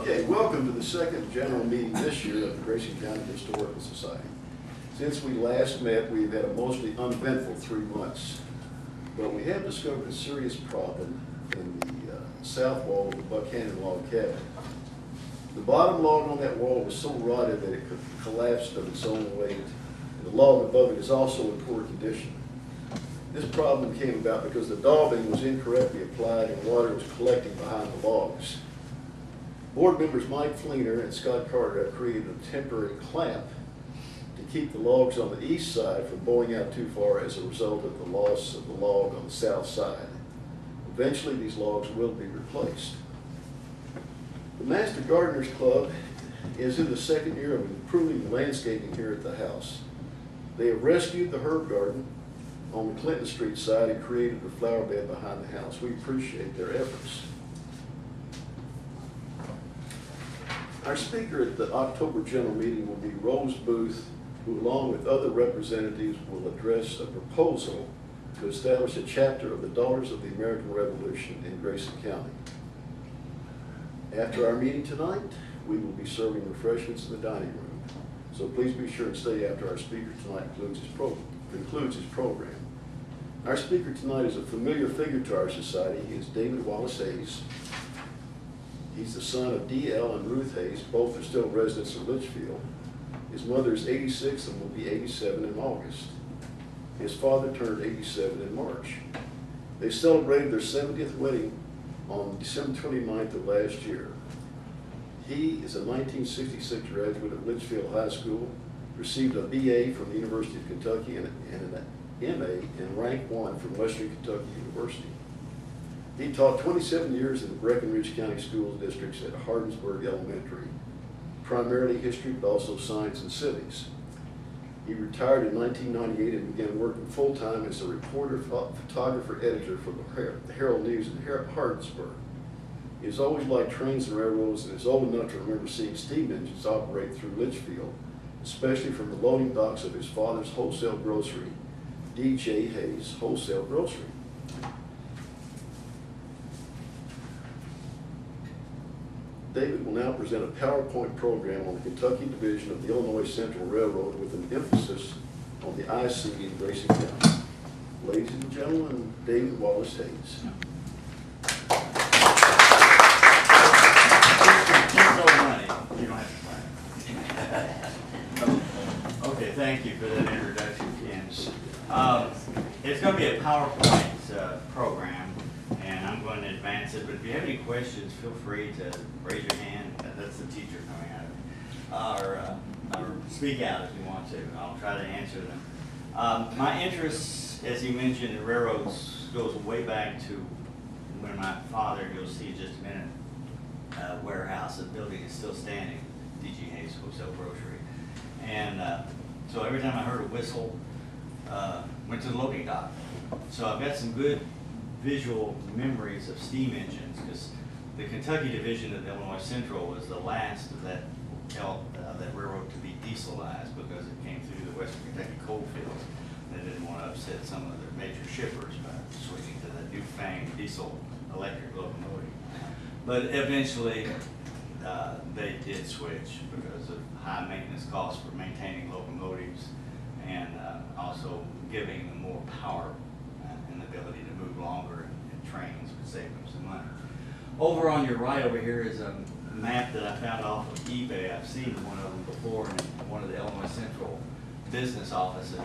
Okay, welcome to the second general meeting this year of the Grayson County Historical Society. Since we last met, we've had a mostly uneventful 3 months, but we have discovered a serious problem in the south wall of the Buchanan log cabin. The bottom log on that wall was so rotted that it collapsed of its own weight, and the log above it is also in poor condition. This problem came about because the daubing was incorrectly applied and water was collecting behind the logs. Board members Mike Fleener and Scott Carter have created a temporary clamp to keep the logs on the east side from bowing out too far as a result of the loss of the log on the south side. Eventually, these logs will be replaced. The Master Gardeners Club is in the second year of improving the landscaping here at the house. They have rescued the herb garden on the Clinton Street side and created the flower bed behind the house. We appreciate their efforts. Our speaker at the October general meeting will be Rose Booth, who along with other representatives will address a proposal to establish a chapter of the Daughters of the American Revolution in Grayson County. After our meeting tonight, we will be serving refreshments in the dining room. So please be sure and stay after our speaker tonight concludes his program. Our speaker tonight is a familiar figure to our society. He is David Wallace Hayes. He's the son of D.L. and Ruth Hayes. Both are still residents of Leitchfield. His mother is 86 and will be 87 in August. His father turned 87 in March. They celebrated their 70th wedding on December 29th of last year. He is a 1966 graduate of Leitchfield High School, received a BA from the University of Kentucky and an MA in rank 1 from Western Kentucky University. He taught 27 years in the Breckinridge County School Districts at Hardensburg Elementary, primarily history, but also science and civics. He retired in 1998 and began working full-time as a reporter, photographer, editor for the Herald News in Hardensburg. He has always liked trains and railroads and is old enough to remember seeing steam engines operate through Leitchfield, especially from the loading docks of his father's wholesale grocery, D.J. Hayes Wholesale Grocery. David will now present a PowerPoint program on the Kentucky Division of the Illinois Central Railroad with an emphasis on the IC in Grayson County. Ladies and gentlemen, David Wallace Hayes. Okay, thank you for that introduction, Ken. It's going to be a PowerPoint program, and I'm going to advance it, but if you have any questions, feel free to raise your hand. That's the teacher coming out of it. Or speak out if you want to. I'll try to answer them. My interest, as you mentioned, in railroads goes way back to when my father, you'll see in just a minute, warehouse, the building is still standing, D.G. Hayes Wholesale Grocery. And so every time I heard a whistle, went to the loading dock. So I've got some good visual memories of steam engines, because the Kentucky Division of Illinois Central was the last of that railroad to be dieselized, because it came through the Western Kentucky coal fields. They didn't want to upset some of their major shippers by switching to the new-famed diesel electric locomotive. But eventually, they did switch because of high maintenance costs for maintaining locomotives, and also giving them more power and the ability to move longer in trains would save them some money. Over on your right over here is a map that I found off of eBay. I've seen one of them before in one of the Illinois Central business offices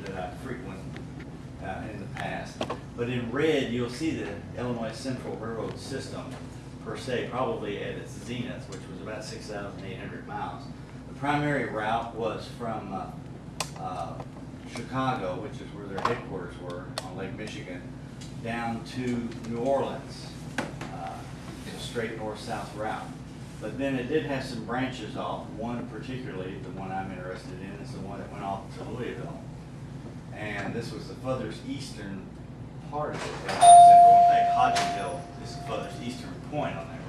that I frequent in the past. But in red, you'll see the Illinois Central Railroad system per se, probably at its zenith, which was about 6,800 miles. The primary route was from Chicago, which is where their headquarters were on Lake Michigan, down to New Orleans. It's a straight north-south route. But then it did have some branches off. One particularly, the one I'm interested in, is the one that went off to Louisville. And this was the furthest eastern part of it. In fact, Hodgenville is the furthest eastern point on that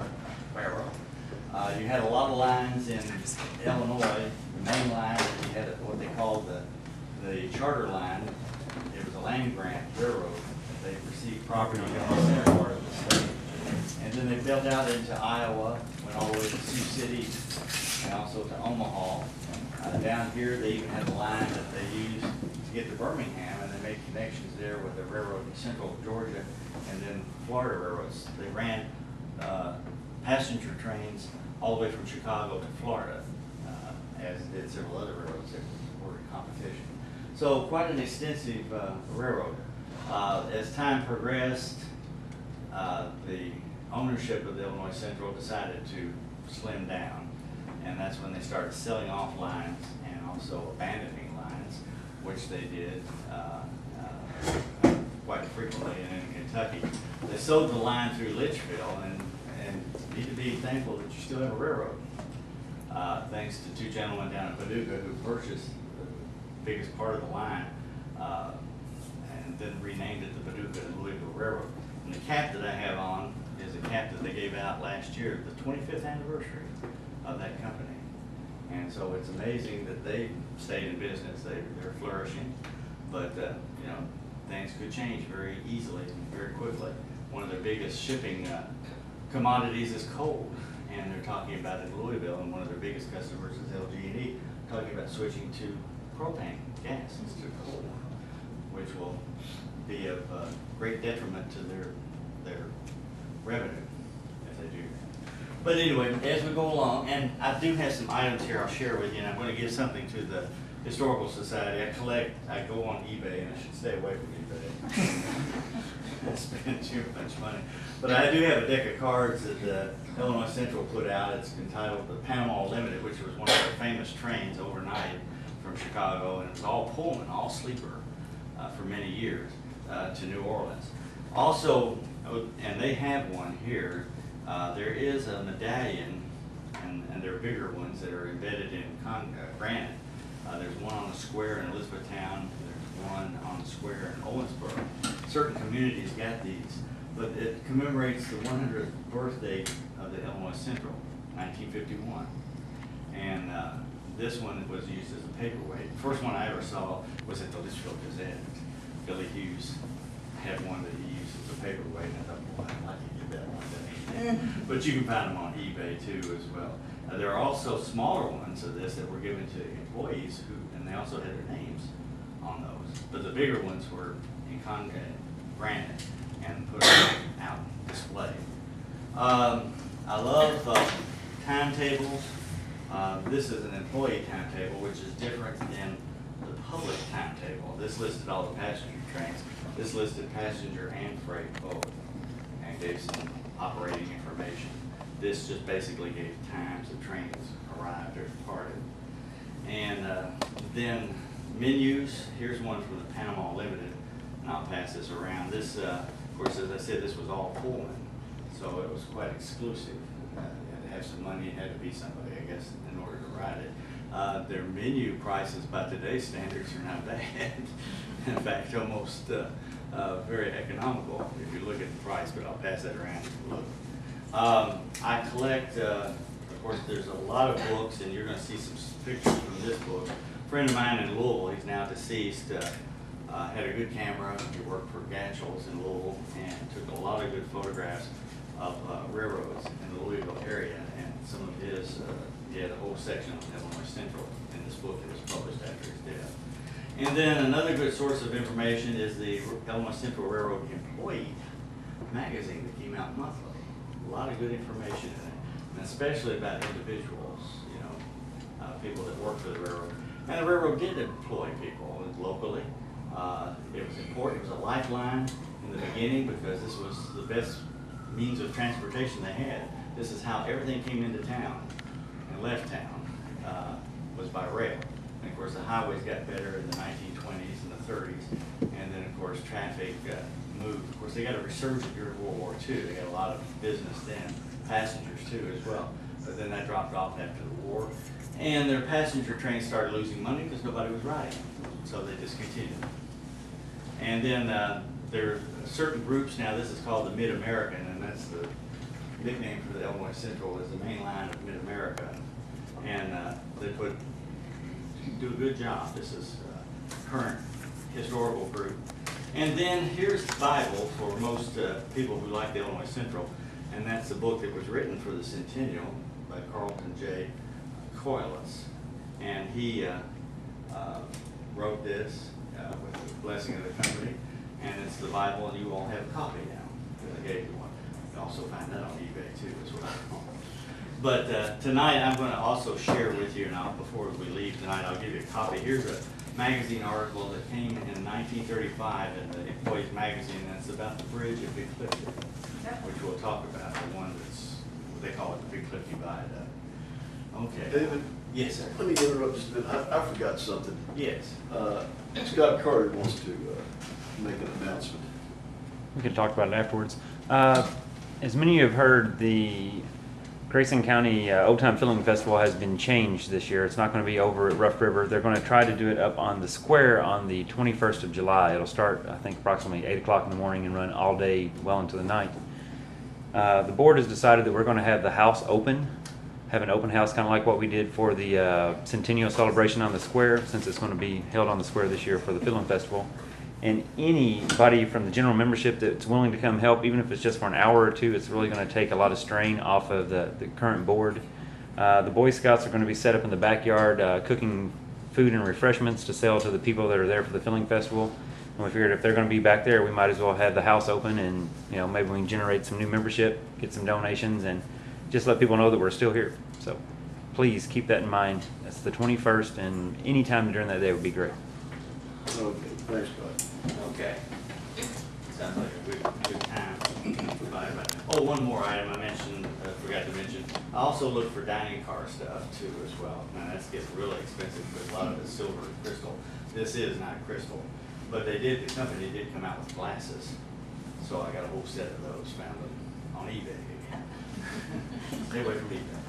railroad. You had a lot of lines in Illinois, the main line, and you had what they called the charter line. It was a land grant railroad. They received property in the center part of the state. And then they built out into Iowa, went all the way to Sioux City and also to Omaha. Down here, they even have a line that they use to get to Birmingham, and they make connections there with the railroad in central Georgia and then Florida railroads. They ran passenger trains all the way from Chicago to Florida, as did several other railroads that were in competition. So quite an extensive railroad. As time progressed, the ownership of the Illinois Central decided to slim down, and that's when they started selling off lines and also abandoning lines, which they did quite frequently in Kentucky. They sold the line through Leitchfield, and need to be thankful that you still have a railroad. Thanks to two gentlemen down in Paducah who purchased the biggest part of the line and then renamed it the Paducah and Louisville Railroad. And the cap that I have on is a cap that they gave out last year, the 25th anniversary of that company. And so it's amazing that they stayed in business. They're flourishing, but you know, things could change very easily and very quickly. One of their biggest shipping commodities is coal, and they're talking about it in Louisville, and one of their biggest customers is LG&E, talking about switching to propane gas instead of coal, which will be of great detriment to their revenue if they do that. But anyway, as we go along, and I do have some items here I'll share with you, and I'm going to give something to the Historical Society. I go on eBay, and I should stay away from eBay. I spend too much money. But I do have a deck of cards that Illinois Central put out. It's entitled the Panama Limited, which was one of their famous trains overnight from Chicago, and it was all Pullman, all sleeper for many years to New Orleans. Also, and they have one here, there is a medallion, and there are bigger ones that are embedded in granite. There's one on the square in Elizabethtown, there's one on the square in Owensboro. Certain communities got these, but it commemorates the 100th birthday of the Illinois Central, 1951. And this one was used as a paperweight. The first one I ever saw was at the Leitchfield Gazette. Billy Hughes had one that he used as a paperweight, and I thought, well, I'd like to get that one day. But you can find them on eBay too as well. There are also smaller ones of this that were given to employees and they also had their names on those. But the bigger ones were in granite and put out display. I love timetables. This is an employee timetable, which is different than the public timetable. This listed all the passenger trains. This listed passenger and freight both and gave some operating information. This just basically gave times the trains arrived or departed. And then menus, here's one from the Panama Limited, and I'll pass this around. This, of course, as I said, this was all Pullman, so it was quite exclusive. You had to have some money, it had to be somebody, I guess, in order to ride it. Their menu prices by today's standards are not bad. In fact, almost very economical if you look at the price, but I'll pass that around if you look. I collect, of course, there's a lot of books, and you're going to see some pictures from this book. A friend of mine in Louisville, he's now deceased, had a good camera. He worked for Gatchell's in Louisville and took a lot of good photographs of railroads in the Louisville area. And some of his, he had a whole section on Illinois Central in this book that was published after his death. And then another good source of information is the Illinois Central Railroad Employee magazine that came out monthly. A lot of good information in it, and especially about individuals, you know, people that work for the railroad. And the railroad did employ people locally. It was important. It was a lifeline in the beginning because this was the best means of transportation they had. This is how everything came into town and left town, was by rail. And of course, the highways got better in the 1920s and the 30s, and then of course traffic moved. Of course, they got a resurgence during World War II. They got a lot of business then, passengers too as well. But then that dropped off after the war. And their passenger trains started losing money because nobody was riding them. So they discontinued. And then there are certain groups now, this is called the Mid-American, and that's the nickname for the Illinois Central, is the main line of Mid-America. And they do a good job. This is current historical group. And then here's the Bible for most people who like the Illinois Central, and that's the book that was written for the Centennial. by Carlton J. Coilis. And he wrote this with the blessing of the company, and it's the Bible, and you all have a copy now, because I gave you one. You can also find that on eBay too as well. But tonight I'm going to also share with you, and before we leave tonight, I'll give you a copy. Here's a magazine article that came in 1935 in the Employees Magazine, and it's about the bridge at Big Clifton, which we'll talk about, the one that's, they call it the Big Clifty Viaduct. Okay. David? Yes, sir. Let me interrupt just a bit. I forgot something. Yes. Scott Carter wants to make an announcement. We can talk about it afterwards. As many of you have heard, the Grayson County Old Time Filling Festival has been changed this year. It's not going to be over at Rough River. They're going to try to do it up on the square on the 21st of July. It'll start, I think, approximately 8 o'clock in the morning and run all day well into the night. The board has decided that we're going to have the house open, have an open house, kind of like what we did for the Centennial Celebration on the square, since it's going to be held on the square this year for the Filling Festival. And anybody from the general membership that's willing to come help, even if it's just for an hour or two, it's really going to take a lot of strain off of the current board. The Boy Scouts are going to be set up in the backyard cooking food and refreshments to sell to the people that are there for the Filling Festival. And we figured if they're going to be back there, we might as well have the house open, and maybe we can generate some new membership, get some donations, and just let people know that we're still here. So please keep that in mind. That's the 21st, and any time during that day would be great. Okay, thanks, Scott. Okay. Sounds like a good time. Oh, one more item I mentioned, forgot to mention. I also look for dining car stuff too as well. Now that's getting really expensive because a lot of it's silver and crystal. This is not crystal, but the company did come out with glasses. So I got a whole set of those, found them on eBay. Stay away from eBay.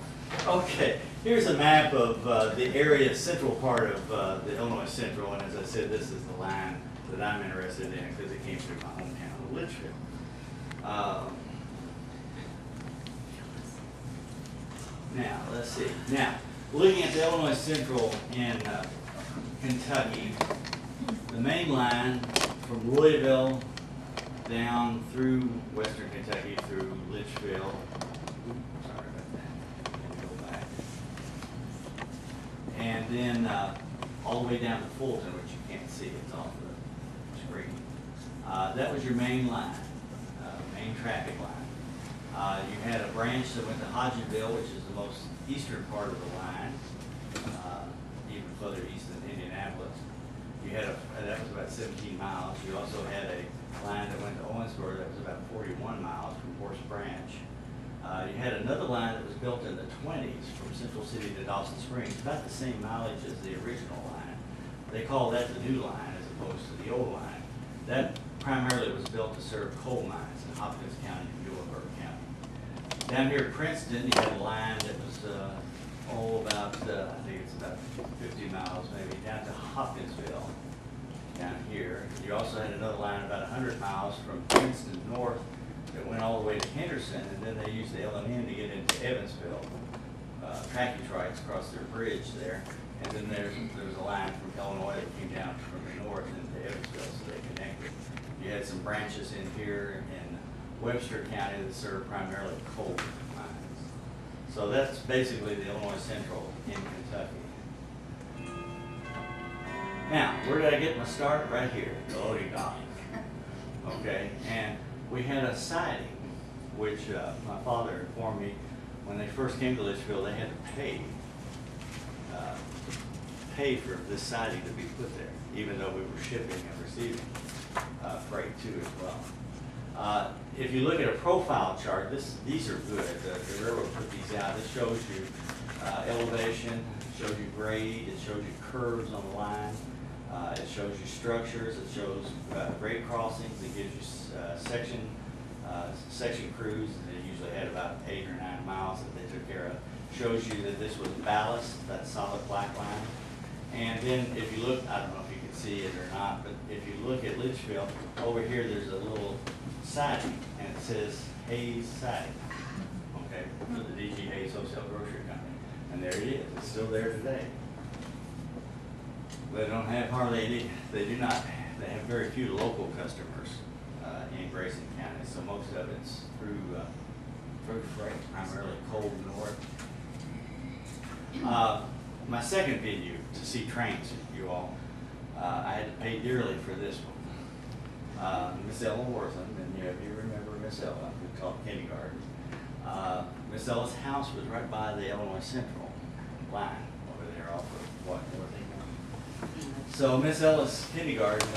Okay, here's a map of the area, central part of the Illinois Central, and as I said, this is the line that I'm interested in because it came through my hometown of Leitchfield. Now, let's see. Now, looking at the Illinois Central in Kentucky, the main line from Louisville down through western Kentucky through Leitchfield. Sorry about that. Go back. And then all the way down to Fulton, which you can't see, it's off the screen. That was your main line, main traffic line. You had a branch that went to Hodgenville, which is the most eastern part of the line, even further east than Indianapolis. You had that was about 17 miles. You also had a line that went to Owensboro that was about 41 miles from Horse Branch. You had another line that was built in the 20s from Central City to Dawson Springs, about the same mileage as the original line. They call that the new line as opposed to the old line. That primarily was built to serve coal mines in Hopkins County and Muhlenberg County. Down here in Princeton, you had a line that was about, I think it's about 50 miles maybe, down to Hopkinsville down here. You also had another line about 100 miles from Princeton north that went all the way to Henderson, and then they used the L&N to get into Evansville. Tracking trikes across their bridge there, and then there was a line from Illinois that came down from the north into Evansville, so they connected. You had some branches in here in Webster County that served primarily coal mines. So that's basically the Illinois Central in Kentucky. Now, where did I get my start? Right here, the loading dock. Okay, and we had a siding, which my father informed me when they first came to Leitchfield, they had to pay for this siding to be put there, even though we were shipping and receiving freight too as well. If you look at a profile chart, these are good. The railroad put these out. This shows you elevation, it shows you grade, it shows you curves on the line, it shows you structures, it shows grade crossings, it gives you section crews. They usually had about 8 or 9 miles that they took care of. Shows you that this was ballast, that solid black line. And then if you look, I don't know if you can see it or not, but if you look at Leitchfield, over here there's a little siding, and it says Hayes Siding, okay, for the D.G. Hayes Wholesale Grocery Company. And there it is, it's still there today. They don't have hardly any, they have very few local customers in Grayson County, so most of it's through freight, primarily coal north My second video to see trains, you all, I had to pay dearly for this one. Miss Ella Wortham, and you remember Miss Ella, who taught kindergarten. Miss Ella's house was right by the Illinois Central line over there off of what, North England. So Miss Ella's kindergarten,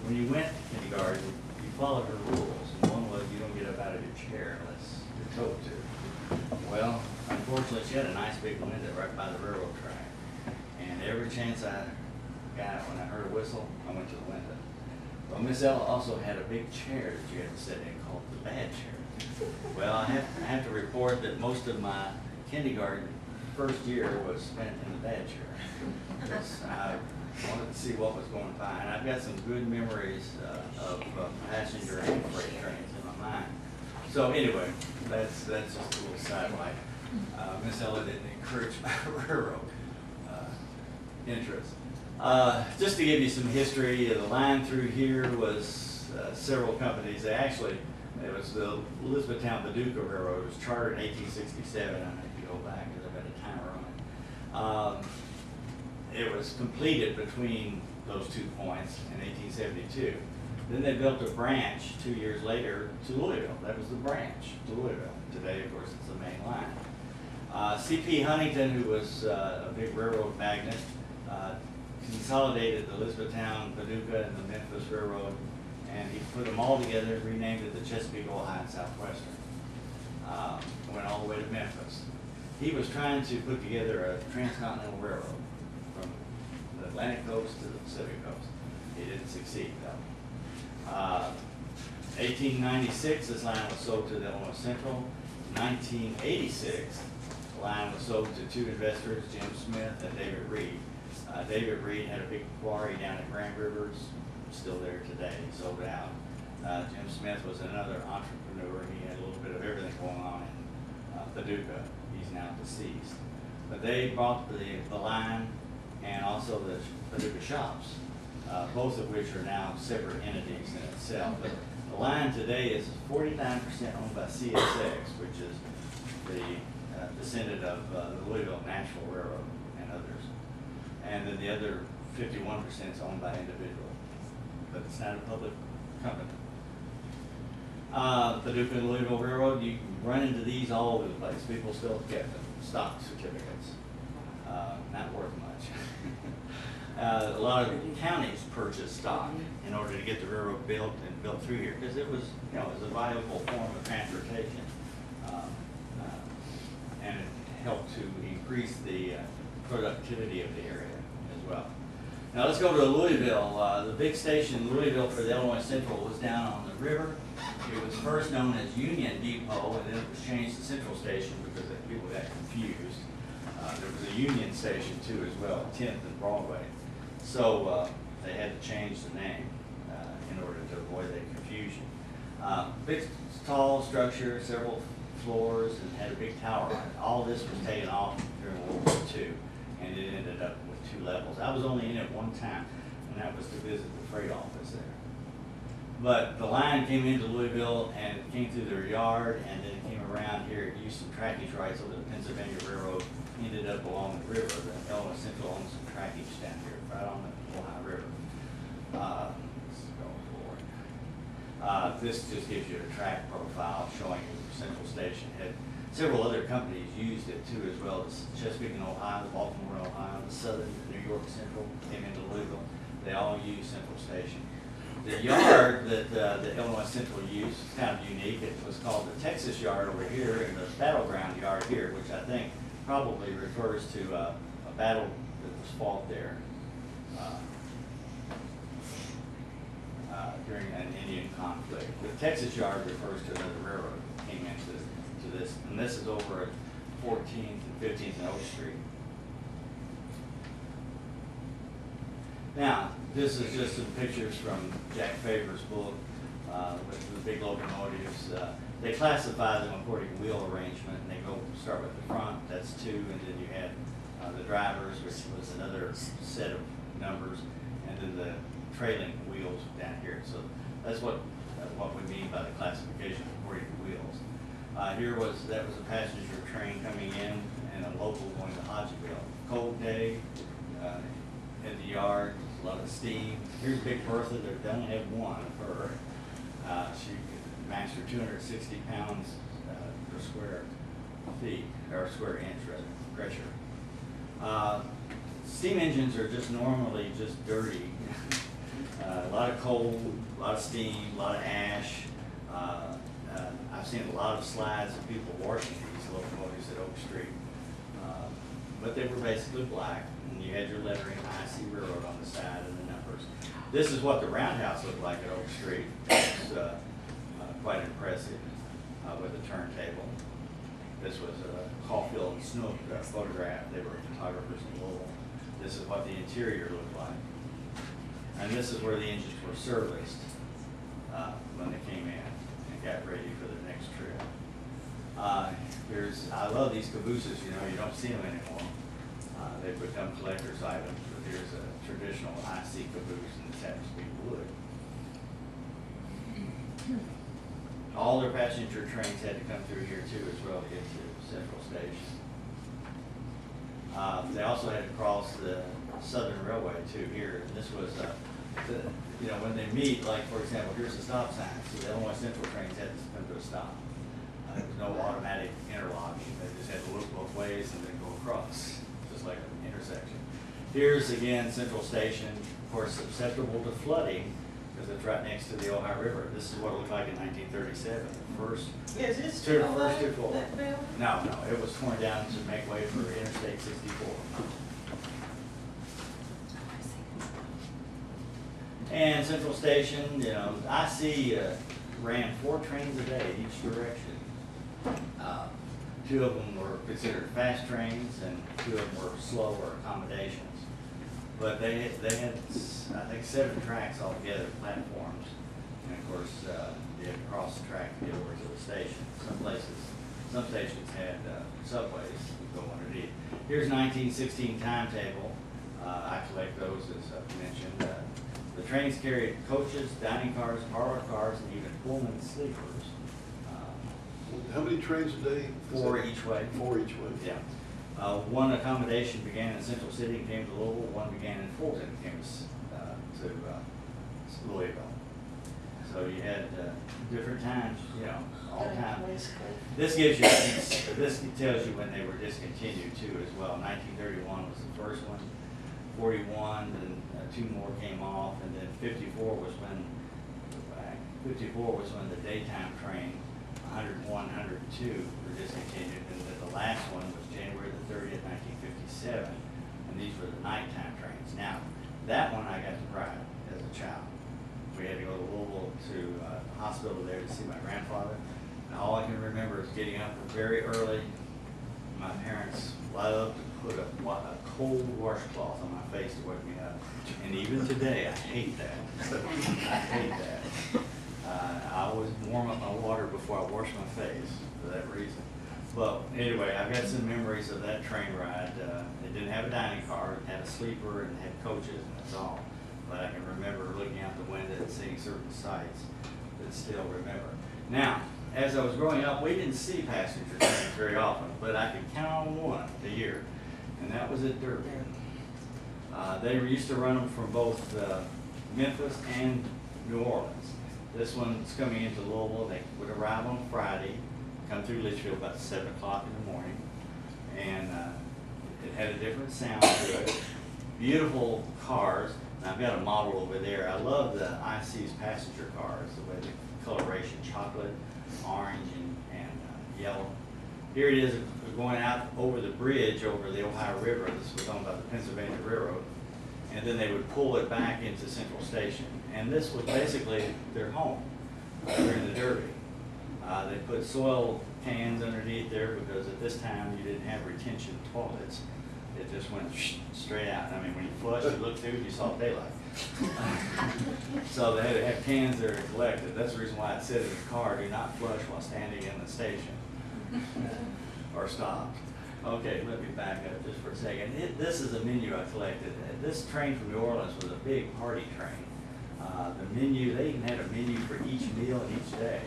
when you went to kindergarten, you followed her rules. And one was you don't get up out of your chair unless you're told to. Well, unfortunately, she had a nice big window right by the railroad track. And every chance I got when I heard a whistle, I went to the window. Well, Miss Ella also had a big chair that you had to sit in called the bad chair. Well, I have to report that most of my kindergarten first year was spent in the bad chair. Because I wanted to see what was going by. And I've got some good memories of passenger and freight trains in my mind. So anyway, that's just a little sidelight. Miss Ella didn't encourage my railroad interest. Just to give you some history, the line through here was several companies. It was the Elizabethtown Paducah Railroad. It was chartered in 1867. I have to go back because I've got a timer on it. It was completed between those 2 points in 1872. Then they built a branch 2 years later to Louisville. That was the branch to Louisville. Today, of course, it's the main line. C.P. Huntington, who was a big railroad magnate, consolidated the Elizabethtown, Paducah, and the Memphis Railroad, and he put them all together and renamed it the Chesapeake, Ohio, and Southwestern. Went all the way to Memphis. He was trying to put together a transcontinental railroad from the Atlantic coast to the Pacific coast. He didn't succeed, though. 1896, this line was sold to the Illinois Central. 1986, the line was sold to two investors, Jim Smith and David Reed. David Reed had a big quarry down at Grand Rivers, still there today. He sold it out. Jim Smith was another entrepreneur. He had a little bit of everything going on in Paducah. He's now deceased. But they bought the line and also the Paducah shops, both of which are now separate entities in itself. But the line today is 49% owned by CSX, which is the descendant of the Louisville National Railroad and others. And then the other 51% is owned by individuals, but it's not a public company. Paducah and Louisville Railroad, you can run into these all over the place. People still have kept them, stock certificates, not worth much. A lot of counties purchased stock in order to get the railroad built and built through here because it was, it was a viable form of transportation, and it helped to increase the productivity of the area as well. Now let's go to Louisville. The big station in Louisville for the Illinois Central was down on the river. It was first known as Union Depot, and then it was changed to Central Station because people got confused. There was a Union Station too as well, 10th and Broadway. So they had to change the name in order to avoid that confusion. Big, tall structure, several floors, and had a big tower on it. All this was taken off during World War II, and it ended up with 2 levels. I was only in it one time, and that was to visit the freight office there. But the line came into Louisville, and it came through their yard, and then it came around here. It used some trackage rights over the Pennsylvania Railroad, ended up along the river. The Illinois Central owns some trackage down here, right on the Ohio River. Let's go forward. This just gives you a track profile showing Central Station. Had several other companies used it too as well. The Chesapeake in Ohio, the Baltimore in Ohio, the Southern, the New York Central came into Louisville. They all use Central Station. The yard that the Illinois Central used is kind of unique. It was called the Texas Yard over here and the Battleground Yard here, which I think probably refers to a battle that was fought there during an Indian conflict. The Texas Yard refers to another railroad that came into this, and this is over at 14th and 15th and Oak Street. Now, this is just some pictures from Jack Faber's book with the big locomotives. They classify them according to wheel arrangement, and they go start with the front, that's 2, and then you had the drivers, which was another set of numbers, and then the trailing wheels down here. So that's what we mean by the classification according to wheels. That was a passenger train coming in, and a local going to Hodgeville. Cold day, in the yard, a lot of steam. Here's Big Bertha, they only have one of her. She could master 260 pounds per square feet, or square inch rather, pressure. Steam engines are just normally just dirty. A lot of coal, a lot of steam, a lot of ash. I've seen a lot of slides of people washing these locomotives at Oak Street. But they were basically black, and you had your lettering IC Railroad on the side and the numbers. This is what the roundhouse looked like at Oak Street. It was quite impressive with a turntable. This was a Caulfield and Snook photograph. They were photographers in Louisville. This is what the interior looked like. And this is where the engines were serviced when they came in and got ready for the next trip. I love these cabooses, you know, you don't see them anymore. They've become collector's items, but here's a traditional IC caboose, and this happens to be wood. All their passenger trains had to come through here too as well to get to Central Station. They also had to cross the Southern Railway too here, and this was, you know, when they meet, like for example, here's the stop sign. So the Illinois Central trains had to come to a stop. There was no automatic interlocking. They just had to look both ways and then go across, just like an intersection. Here's again Central Station, of course susceptible to flooding because it's right next to the Ohio River. This is what it looked like in 1937. The first, Is it still alive, two full. that building? No, it was torn down to make way for Interstate 64. And Central Station, you know, IC ran 4 trains a day each direction. 2 of them were considered fast trains, and 2 of them were slower accommodations. But they had, I think, 7 tracks altogether, platforms. And of course, you had to cross the track to get over to the station. Some stations had subways that go underneath. Here's 1916 timetable. I collect those, as I mentioned. The trains carried coaches, dining cars, parlor cars, and even Pullman sleepers. How many trains a day? 4 each way. 4 each way. Yeah. One accommodation began in Central City and came to Louisville. One began in Fulton and came to Louisville. So you had different times, you know, all the time. This gives you, this tells you when they were discontinued too as well. 1931 was the first one. 41, then 2 more came off, and then 54 was when, 54 was when the daytime train, 101, 102 were discontinued, and then the last one was January the 30th, 1957, and these were the nighttime trains. Now, that one I got to ride as a child. We had to go to Louisville to the hospital there to see my grandfather, and all I can remember is getting up very early. My parents loved to put a cold washcloth on my face to wake me up, and even today I hate that. I hate that. I always warm up my water before I wash my face for that reason. But anyway, I've got some memories of that train ride. It didn't have a dining car, it had a sleeper and had coaches, and that's all. But I can remember looking out the window and seeing certain sights that still remember. Now, as I was growing up, we didn't see passenger trains very often, but I could count on one a year, and that was at Derby. They used to run them from both Memphis and New Orleans. This one's coming into Louisville. They would arrive on Friday, come through Leitchfield about 7 o'clock in the morning, and it had a different sound to it. Beautiful cars. And I've got a model over there. I love the IC's passenger cars, the way the coloration, chocolate, orange, and yellow. Here it is going out over the bridge over the Ohio River. This was owned by the Pennsylvania Railroad. And then they would pull it back into Central Station. And this was basically their home during the Derby. They put soil cans underneath there because at this time you didn't have retention toilets. It just went straight out. I mean, when you flushed, you looked through, you saw daylight. So they had to have cans there to collect it. That's the reason why it said in the car, do not flush while standing in the station or stopped. Okay, let me back up just for a second. This is a menu I collected. This train from New Orleans was a big party train. The menu, they even had a menu for each meal and each day.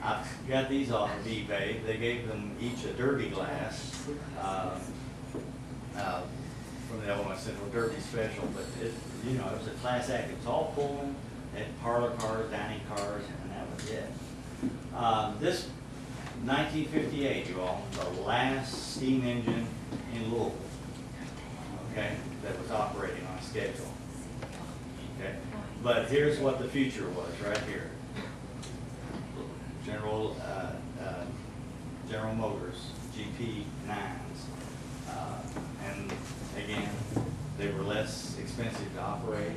I've got these off of eBay. They gave them each a derby glass from the Illinois Central Derby Special, but it, you know, it was a class act. It was all pulling, had parlor cars, dining cars, and that was it. This 1958, you all, the last steam engine in Louisville, okay, that was operating on schedule. Okay, but here's what the future was right here. General Motors GP9s, and again, they were less expensive to operate,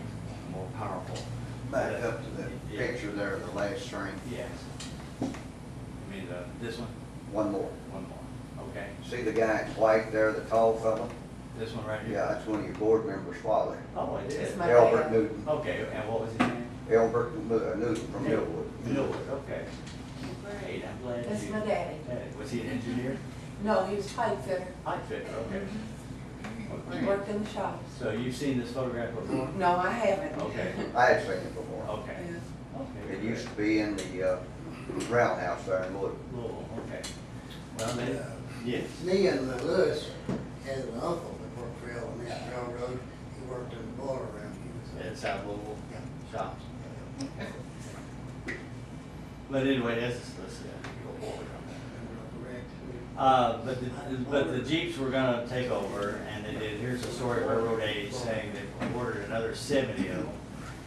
more powerful. Back up to the picture there, the last train. Yes. I mean, this one? One more. One more, okay. See the guy in white there, the tall fella? This one right here? Yeah, that's one of your board members' father. Oh, it is? It's my Albert dad. Newton. Okay, and what was his name? Albert Newton from Millwood. Millwood, okay. Great, I'm glad That's you. my daddy. Was he an engineer? No, he was pipe fitter. Pipe fitter, okay. Well, He great. worked in the shops. So you've seen this photograph before? No, I haven't. Okay. I had seen it before. Okay. Yeah. Okay. It used to be in the roundhouse there in Louisville. Louisville, okay. Well, then, yes. Me and Lewis had an uncle that worked for Elementary Railroad. He worked in the boiler room. He was At South Louisville Yeah. shops. But anyway, let's go forward on that. correct. But the Jeeps were gonna take over, and they did. Here's a story of Railroad Age saying they ordered another 70 of them,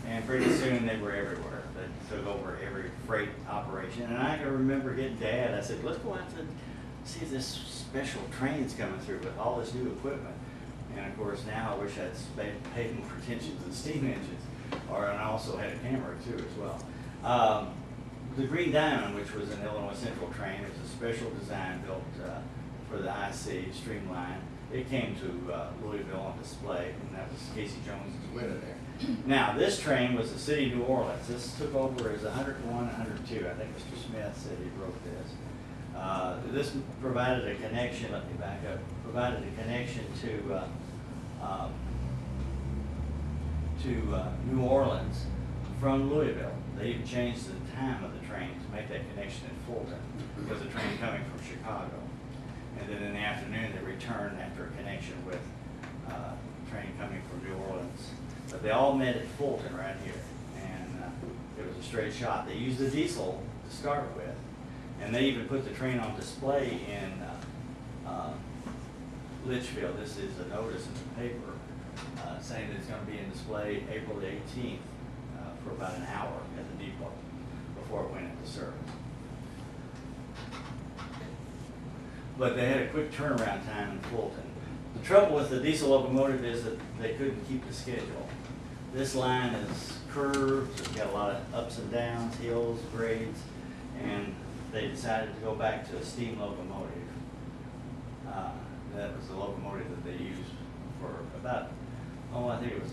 and pretty soon they were everywhere. They took over every freight operation. And I can remember getting Dad, I said, let's go out to see if this special train's coming through with all this new equipment. And of course, now I wish I'd paid more attention to the steam engines, and I also had a camera too as well. The Green Diamond, which was an Illinois Central train, it was a special design built for the IC Streamline. It came to Louisville on display, and that was Casey Jones' window there. Now, this train was the city of New Orleans. This took over as 101, 102. I think Mr. Smith said he wrote this. This provided a connection, let me back up, provided a connection to New Orleans from Louisville. They even changed the time of the train to make that connection in Fulton because the train coming from Chicago. And then in the afternoon, they returned after a connection with a train coming from New Orleans. But they all met at Fulton right here. And it was a straight shot. They used the diesel to start with. And they even put the train on display in Leitchfield. This is a notice in the paper saying that it's going to be in display April the 18th for about an hour at the depot before it went into service. But they had a quick turnaround time in Fulton. The trouble with the diesel locomotive is that they couldn't keep the schedule. This line is curved, it's got a lot of ups and downs, hills, grades, and they decided to go back to a steam locomotive. That was the locomotive that they used for about, I think it was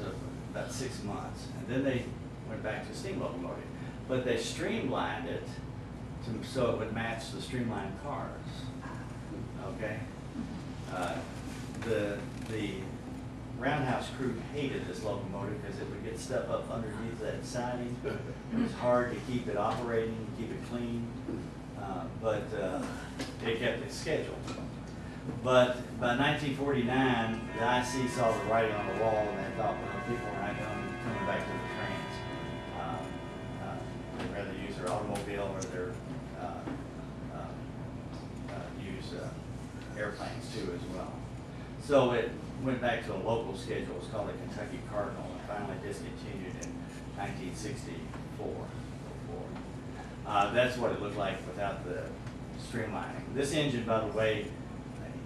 about 6 months. And then they went back to a steam locomotive. But they streamlined it so it would match the streamlined cars. Okay? The roundhouse crew hated this locomotive because it would get stuff up underneath that siding. It was hard to keep it operating, keep it clean, but it kept its schedule. But by 1949, the IC saw the writing on the wall and they thought, well, people are not coming back to the trains. They'd rather use their automobile or their use airplanes too as well. So it went back to a local schedule. It's called the Kentucky Cardinal and finally discontinued in 1964. That's what it looked like without the streamlining. This engine, by the way,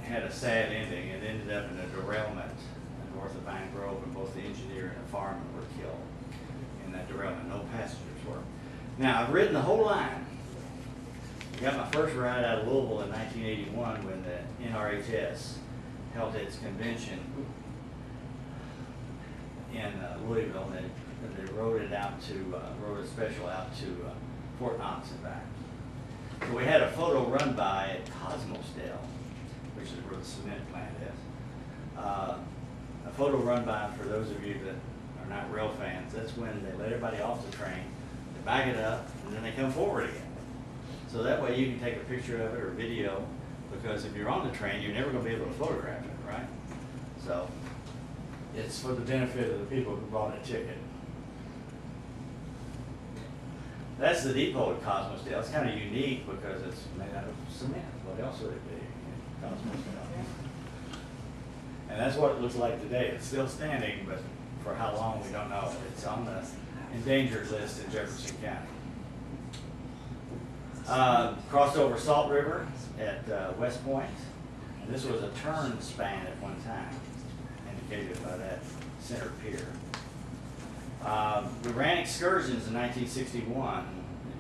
had a sad ending. It ended up in a derailment north of Vine Grove, and both the engineer and the fireman were killed in that derailment. No passengers were. Now, I've ridden the whole line. I got my first ride out of Louisville in 1981 when the NRHS held its convention in Louisville, and they rode a special out to Fort Knox and back. So we had a photo run by at Cosmosdale, which is where the cement plant is. A photo run by, for those of you that are not rail fans, that's when they let everybody off the train, they back it up, and then they come forward again. So that way you can take a picture of it or video, because if you're on the train, you're never gonna be able to photograph it, right? So it's for the benefit of the people who bought a ticket. That's the depot at Cosmosdale. It's kind of unique because it's made out of cement. What else would it be? Cosmosdale. And that's what it looks like today. It's still standing, but for how long, we don't know. It's on the endangered list in Jefferson County. Crossed over Salt River at West Point. And this was a turn span at one time, indicated by that center pier. We ran excursions in 1961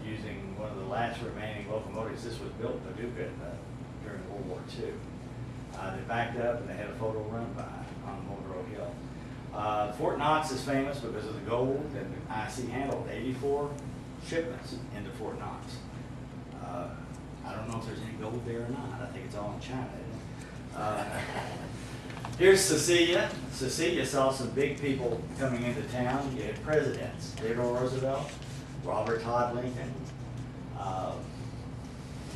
using one of the last remaining locomotives. This was built in Paducah during World War II. They backed up and they had a photo run by on Muldrow Hill. Fort Knox is famous because of the gold, and IC handled 84 shipments into Fort Knox. I don't know if there's any gold there or not. I think it's all in China, isn't it? Here's Cecilia. Cecilia saw some big people coming into town. You had presidents, Theodore Roosevelt, Robert Todd Lincoln,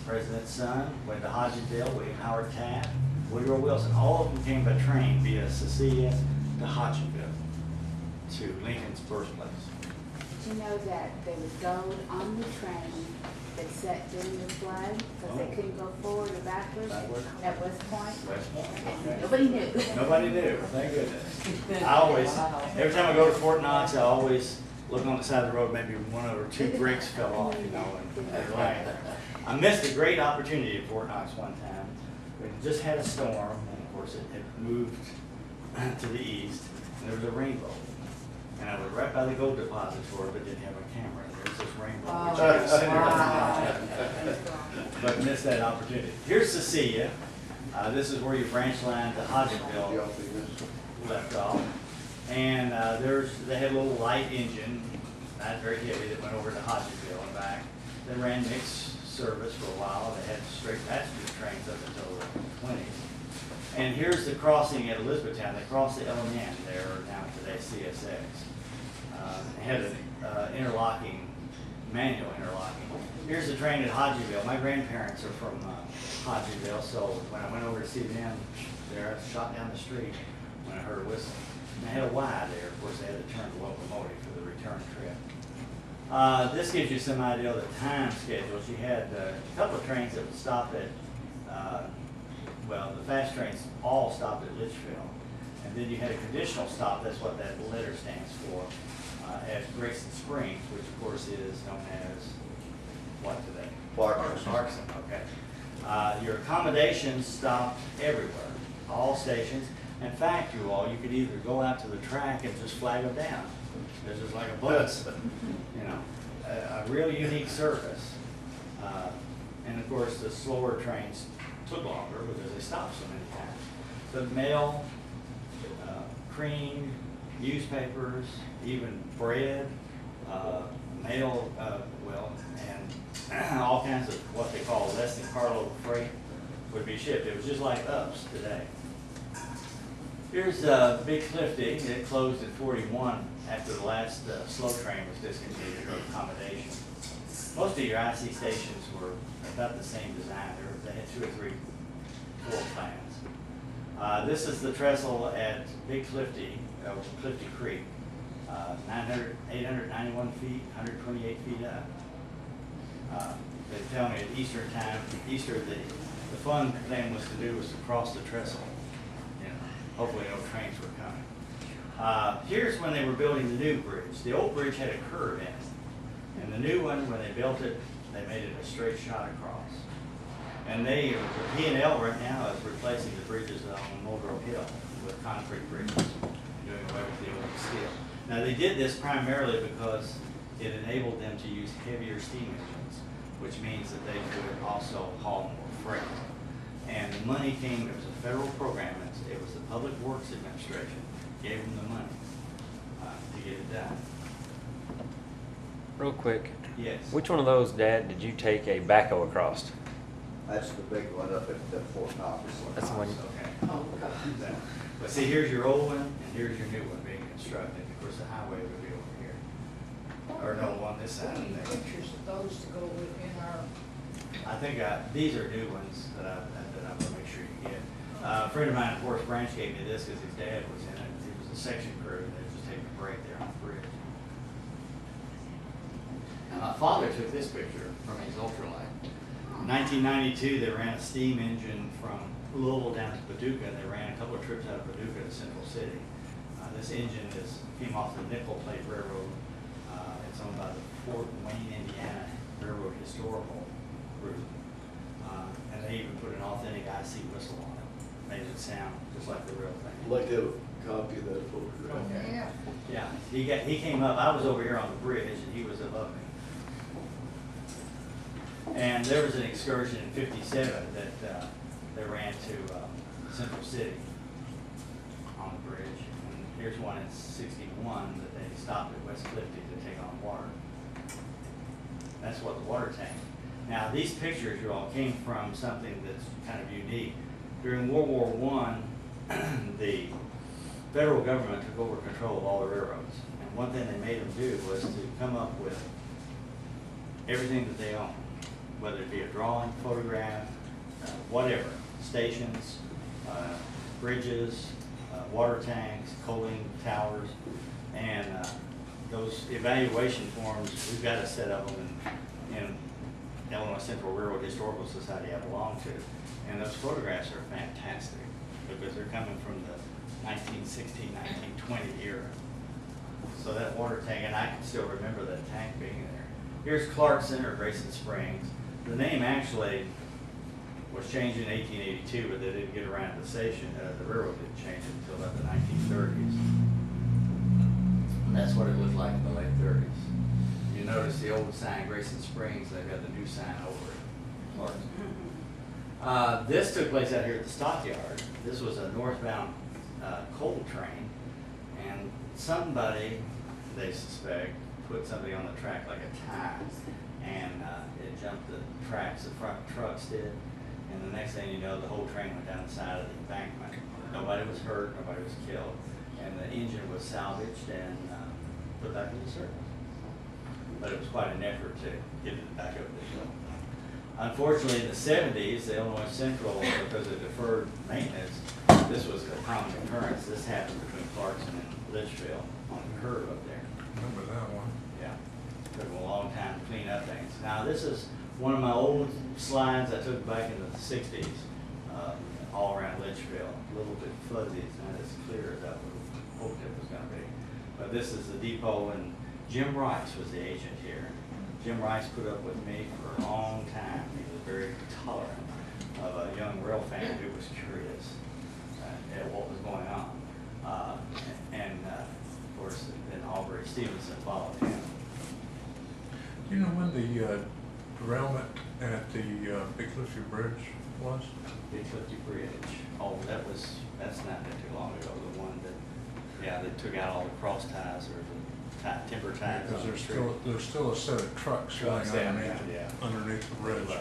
President's son, went to Hodgenville, William Howard Taft, Woodrow Wilson. All of them came by train via Cecilia to Hodgenville, to Lincoln's birthplace. Did you know that there was gold on the train that set during the flood because they couldn't go forward or backwards at West Point? West Point, okay. Nobody knew. Nobody knew, thank goodness. I always, every time I go to Fort Knox, I always look on the side of the road, maybe one or two bricks fell off, you know, and land. I missed a great opportunity at Fort Knox one time. We just had a storm, and of course it moved to the east, and there was a rainbow. And I was right by the gold depository, but didn't have a camera. There's this rainbow, which I considered, but missed that opportunity. Here's Cecilia. This is where your branch line to Hodgenville left off. And they had a little light engine, not very heavy, that went over to Hodgenville and back. They ran mixed service for a while. They had straight passenger trains up until the 20s. And here's the crossing at Elizabethtown. They crossed the LMN there, now today CSX. They had an interlocking, manual interlocking. Here's the train at Hodgenville. My grandparents are from Hodgenville, so when I went over to see them there, I shot down the street when I heard a whistle. And they had a Y there. Of course, they had to turn the locomotive for the return trip. This gives you some idea of the time schedules. You had a couple of trains that would stop at, well, the fast trains all stopped at Leitchfield. And then you had a conditional stop, that's what that letter stands for, at Grayson Springs, which of course is known as, what today? Clarkson, okay. Your accommodations stopped everywhere, all stations. In fact, you could either go out to the track and just flag them down. It's just like a bus, you know, a really unique service. And of course, the slower trains took longer because they stopped so many times. But mail, cream, newspapers, even bread, mail, and all kinds of what they call less than carload freight would be shipped. It was just like us today. Here's Big Clifty. It closed in 41 after the last slow train was discontinued or accommodation. Most of your IC stations were about the same design. They had 2 or 3 floor plans. This is the trestle at Big Clifty, Clifty Creek. 891 feet, 128 feet up. They tell me at Easter time, the fun thing was to do was to cross the trestle. You know, hopefully no trains were coming. Here's when they were building the new bridge. The old bridge had a curve in it. And the new one, when they built it, they made it a straight shot across. And the P&L right now is replacing the bridges on Muldrow Hill with concrete bridges, doing away with the old steel. Now they did this primarily because it enabled them to use heavier steam engines, which means that they could also haul more freight. And the money came, it was a federal program, it was the Public Works Administration gave them the money to get it done. Real quick, Yes. which one of those, Dad, did you take a backhoe across? That's the big one up at Fort Knox. That's the one. Okay. Oh, God. But see, here's your old one, and here's your new one being constructed. Of course, the highway would be over here. Or no, on this side. We need there. pictures of those to go within our think these are new ones that I'm gonna make sure you get. A friend of mine, Forest Branch, gave me this because his dad was in it. He was a section crew, and they were just taking a break there on the bridge. And my father took this picture from his ultralight. In 1992, they ran a steam engine from Louisville down to Paducah, and they ran a couple of trips out of Paducah to Central City. This engine came off the Nickel Plate Railroad. It's owned by the Fort Wayne, Indiana Railroad Historical Group. And they even put an authentic IC whistle on it. Made it sound just like the real thing. I'd like to have a copy of that photograph. Yeah. Yeah, he came up, I was over here on the bridge and he was above me. And there was an excursion in '57 that they ran to Central City on the bridge. And here's one in '61 that they stopped at West Clifty to take on water. That's what the water tank. Now these pictures you all came from something that's kind of unique. During World War I, the federal government took over control of all the railroads. And one thing they made them do was to come up with everything that they own, whether it be a drawing, photograph, whatever, stations, bridges, water tanks, coaling towers, and those evaluation forms, we've got a set of them in Illinois Central Railroad Historical Society I belong to. And those photographs are fantastic because they're coming from the 1916, 1920 era. So that water tank, and I can still remember that tank being there. Here's Clarkson or Grayson Springs. The name actually was changed in 1882, but they didn't get around to the station. The railroad didn't change it until about the 1930s. And that's what it looked like in the late 30s. You notice the old sign, Grayson Springs, they've got the new sign over it, Clarkson. This took place out here at the stockyard. This was a northbound coal train, and somebody, they suspect, put somebody on the track like a tie, and it jumped the tracks, the front trucks did, and the next thing you know, the whole train went down the side of the embankment. Nobody was hurt, nobody was killed, and the engine was salvaged and put back into service. But it was quite an effort to get it back up the hill. Unfortunately, in the 70s, the Illinois Central, because of deferred maintenance, this was a common occurrence. This happened between Clarkson and Leitchfield on the curve up there. Remember that one? Yeah, took them a long time to clean up things. Now, this is one of my old slides I took back in the 60s, all around Leitchfield. A little bit fuzzy, it's not as clear as I would hoped it was going to be. But this is the depot, and Jim Rice was the agent here. Jim Rice put up with me for a long time. He was very tolerant of a young rail fan who was curious at what was going on. Of course, then Aubrey Stevenson followed him. Do you know when the derailment at the Big Cliffy Bridge was? Big Clifty Bridge. Oh, that's not that too long ago. The one that, yeah, they took out all the cross ties or the timber ties. Because on the street. there's still a set of trucks Trucks going down underneath, there, yeah. underneath the bridge.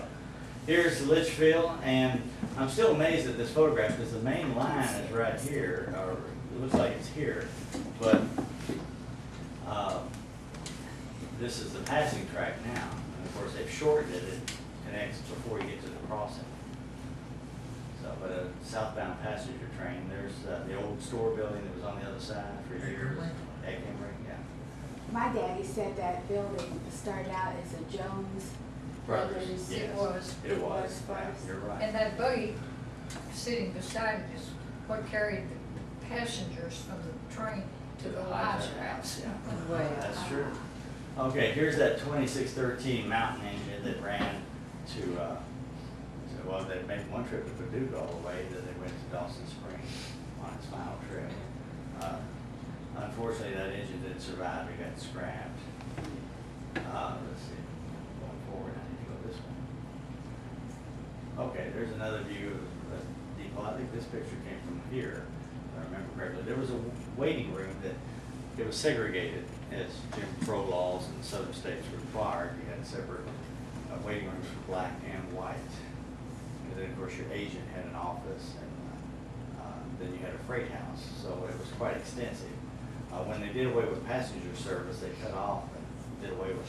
Here's Litchfield, and I'm still amazed at this photograph because the main line is right here, or it looks like it's here, but this is the passing track now. And of course, they've shortened it. It connects before you get to the crossing. So, but a southbound passenger train, there's the old store building that was on the other side for years. Egg-Henry, yeah. My daddy said that building started out as a Jones Brothers. Yes. It was. It was, first. yeah, you're right. And that buggy sitting beside it is what carried the passengers from the train to the lighthouse. Yeah, Well, that's true. Okay, here's that 2613 Mountain engine that ran to, well, they made one trip to Paducah all the way, then they went to Dawson Springs on its final trip. Unfortunately, that engine didn't survive, it got scrapped. Let's see, going forward, I need to go this way. Okay, there's another view of the depot. I think this picture came from here, if I remember correctly. There was a waiting room that, it was segregated as Jim Crow laws in southern states required. You had separate waiting rooms for black and white. And then, of course, your agent had an office, and then you had a freight house. So it was quite extensive. When they did away with passenger service, they cut off and did away with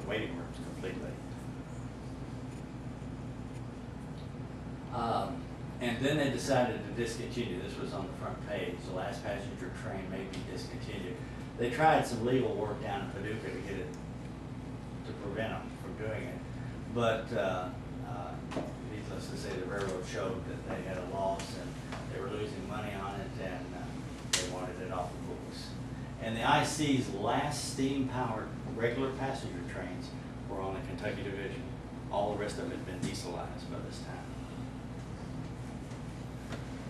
the waiting rooms completely. And then they decided to discontinue. This was on the front page. The last passenger train may be discontinued. They tried some legal work down in Paducah to get it, to prevent them from doing it. But needless to say, the railroad showed that they had a loss and they were losing money on it, and they wanted it off the books. And the IC's last steam-powered regular passenger trains were on the Kentucky Division. All the rest of it had been dieselized by this time.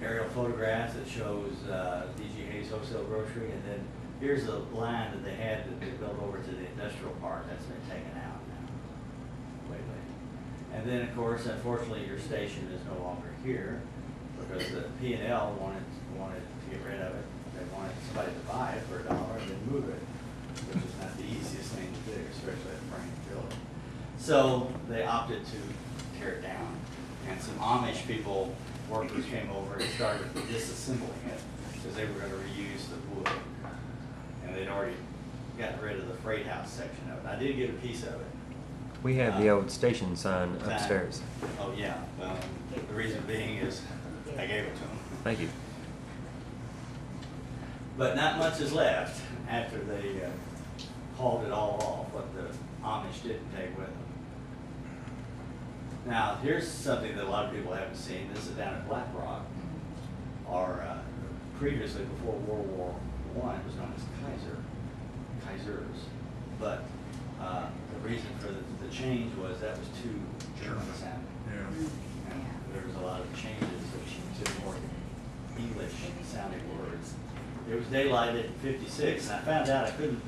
Aerial photographs that shows D.G. Hayes Wholesale Grocery, and then here's the line that they had that they built over to the industrial park. That's been taken out now lately. And then, of course, unfortunately, your station is no longer here because the P&L wanted to get rid of it. They wanted somebody to buy it for $1 and then move it, which is not the easiest thing to do, especially at Frank Building. So they opted to tear it down, and some Amish people, workers, came over and started disassembling it because they were going to reuse the wood, and they'd already gotten rid of the freight house section of it. I did get a piece of it. We have the old station sign Sign. upstairs. Oh, yeah. The reason being is I gave it to them. Thank you. But not much is left after they hauled it all off, what the Amish didn't take with them. Now, here's something that a lot of people haven't seen. This is down at Black Rock, or previously, before World War I, it was known as Kaisers. But the reason for the change was that was too German sounding. Yeah. And there was a lot of changes to more English sounding words. It was daylighted in '56, and I found out, I couldn't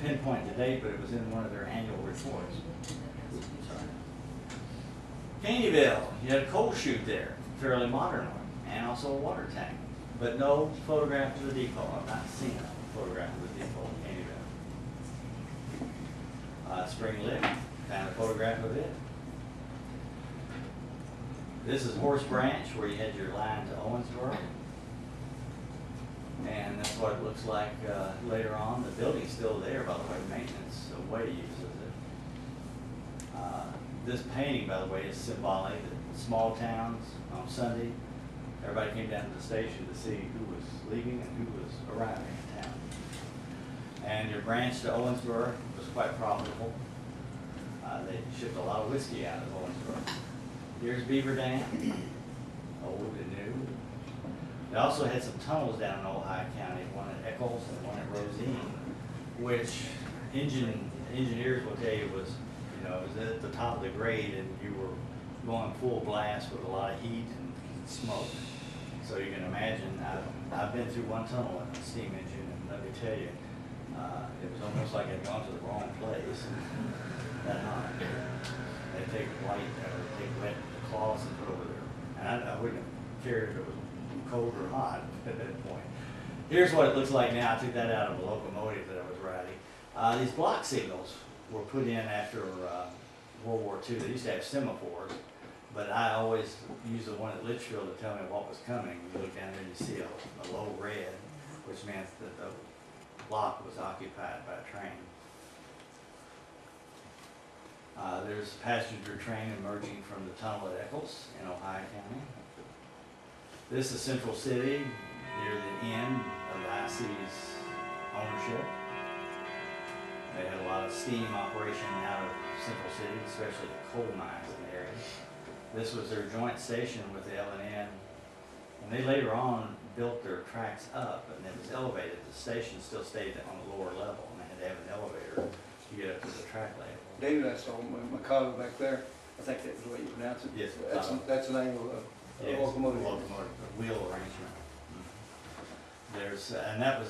pinpoint the date, but it was in one of their annual reports. Sorry. Caneyville, you had a coal chute there, fairly modern one, and also a water tank, but no photograph of the depot. I've not seen a photograph of the depot in Caneyville. Spring Lick, found a photograph of it. This is Horse Branch, where you had your line to Owensboro. And that's what it looks like later on. The building's still there, by the way, maintenance, the way uses it. This painting, by the way, is symbolic that small towns on Sunday, everybody came down to the station to see who was leaving and who was arriving in town. And your branch to Owensboro was quite profitable. They shipped a lot of whiskey out of Owensboro. Here's Beaver Dam, old and new. They also had some tunnels down in Ohio County, one at Eccles and one at Rosine, which engineers will tell you was, it was at the top of the grade and you were going full blast with a lot of heat and smoke. So you can imagine, I've been through one tunnel in a steam engine, and let me tell you, it was almost like I'd gone to the wrong place. That hot. They take wet cloths and put over there. And I wouldn't have cared if it was cold or hot at that point. Here's what it looks like now. I took that out of a locomotive that I was riding. These block signals were put in after World War II. They used to have semaphores, but I always used the one at Leitchfield to tell me what was coming. You look down there and you see a low red, which meant that the block was occupied by a train. There's a passenger train emerging from the tunnel at Eccles in Ohio County. This is Central City, near the end of the IC's ownership. They had a lot of steam operation out of Central City, especially the coal mines in the area. This was their joint station with the L&N, and they later on built their tracks up, and it was elevated. The station still stayed on the lower level, and they had to have an elevator to get up to the track level. David, I saw Mikado back there. I think that's the way you pronounce it. Yes, That's the name of the yes, locomotive. The wheel arrangement. There's, and that was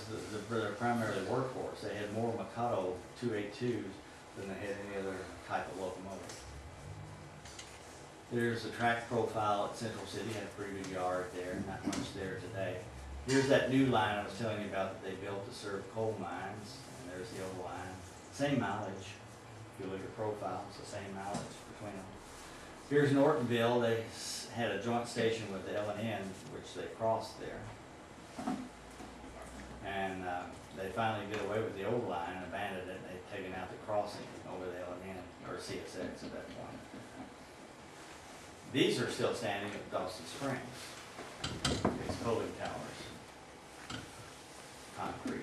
their primary workhorse. They had more Mikado 282s than they had any other type of locomotive. There's the track profile at Central City. Had a pretty good yard there, not much there today. Here's that new line I was telling you about that they built to serve coal mines, and there's the old line. Same mileage. If you look at profiles, the same mileage between them. Here's Nortonville. They had a joint station with the L&N, which they crossed there. And they finally did away with the old line, abandoned it, and they'd taken out the crossing over the L&N, or CSX at that point. these are still standing at Dawson Springs. These cooling towers, concrete.